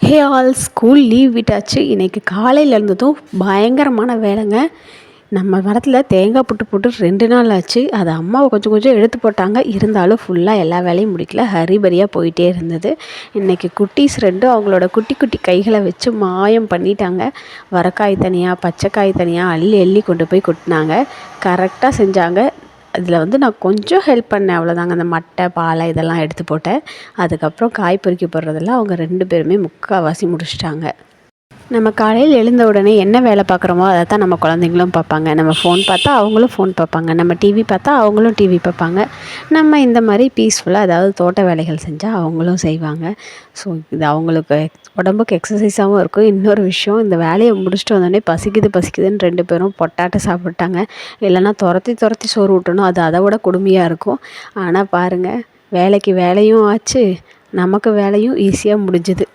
Hey all, school leave விட்டாச்சு. இன்றைக்கி காலையில் இருந்ததும் பயங்கரமான வேலைங்க. நம்ம மரத்தில் தேங்காய் புட்டு போட்டு 2 நாள் ஆச்சு. அதை அம்மாவை கொஞ்சம் கொஞ்சம் எடுத்து போட்டாங்க. இருந்தாலும் ஃபுல்லாக எல்லா வேலையும் முடிக்கல, ஹரிபரியாக போயிட்டே இருந்தது. இன்றைக்கி குட்டீஸ் 2 அவங்களோட குட்டி குட்டி கைகளை வச்சு மாயம் பண்ணிட்டாங்க. வரக்காய் தனியாக, பச்சைக்காய் தனியாக அள்ளி அள்ளி கொண்டு போய் கொட்டினாங்க. கரெக்டாக செஞ்சாங்க. அதில் நான் கொஞ்சம் ஹெல்ப் பண்ணேன், அவ்வளோதாங்க. அந்த மட்டை பாலை இதெல்லாம் எடுத்து போட்டேன். அதுக்கப்புறம் காய் பொறுக்கி போடுறதெல்லாம் அவங்க 2 பேருமே முக்கால்வாசி முடிச்சிட்டாங்க. நம்ம காலையில் எழுந்த உடனே என்ன வேலை பார்க்குறோமோ அதை தான் நம்ம குழந்தைங்களும் பார்ப்பாங்க. நம்ம ஃபோன் பார்த்தா அவங்களும் ஃபோன் பார்ப்பாங்க, நம்ம டிவி பார்த்தா அவங்களும் டிவி பார்ப்பாங்க. நம்ம இந்த மாதிரி பீஸ்ஃபுல்லாக ஏதாவது தோட்ட வேலைகள் செஞ்சால் அவங்களும் செய்வாங்க. ஸோ இது அவங்களுக்கு உடம்புக்கு எக்ஸசைஸாகவும் இருக்கும். இன்னொரு விஷயம், இந்த வேலையை முடிச்சுட்டு வந்தோடனே பசிக்குதுன்னு 2 பேரும் பொட்டாட்டை சாப்பிட்டாங்க. இல்லைன்னா துரத்தி துரத்தி சோறு ஊட்டணும், அது அதை விட கொடுமையாக இருக்கும். ஆனால் பாருங்கள், வேலைக்கு வேலையும் ஆச்சு, நமக்கு வேலையும் ஈஸியாக முடிஞ்சுது.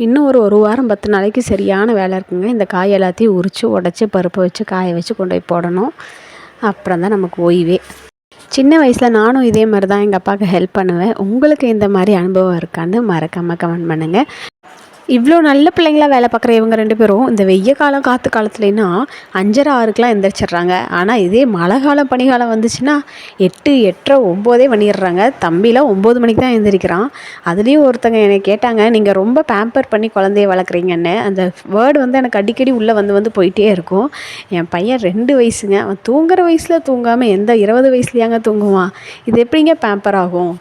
இன்னும் ஒரு வாரம் 10 நாளைக்கு சரியான வேலை இருக்குங்க. இந்த காய் எல்லாத்தையும் உரித்து உடச்சி பருப்பை வச்சு காய வச்சு கொண்டு போய் போடணும். அப்புறம் தான் நமக்கு ஓய்வே. சின்ன வயசில் நானும் இதே மாதிரி தான் எங்கள் அப்பாவுக்கு ஹெல்ப் பண்ணுவேன். உங்களுக்கு இந்த மாதிரி அனுபவம் இருக்கான்னு மறக்காமல் கமெண்ட் பண்ணுங்கள். இவ்வளோ நல்ல பிள்ளைங்களா வேலை பார்க்குற இவங்க 2 பேரும் இந்த வெய்ய காலம் காற்று காலத்துலனா 5:30 6க்கெலாம் எந்திரிச்சிட்றாங்க. ஆனால் இதே மழை காலம் பனிக்காலம் வந்துச்சுன்னா 8 8:30 9 பண்ணிடுறாங்க. தம்பிலாம் 9 மணிக்கு தான் எழுந்திரிக்கிறான். அதுலேயும் ஒருத்தங்க என்னை கேட்டாங்க, நீங்கள் ரொம்ப பேம்பர் பண்ணி குழந்தைய வளர்க்குறீங்கன்னு. அந்த வேர்டு எனக்கு அடிக்கடி உள்ளே வந்து போயிட்டே இருக்கும். என் பையன் 2 வயசுங்க. அவன் தூங்குற வயசில் தூங்காமல் எந்த 20 வயசுலையாங்க தூங்குவான்? இது எப்படிங்க பேம்பர் ஆகும்?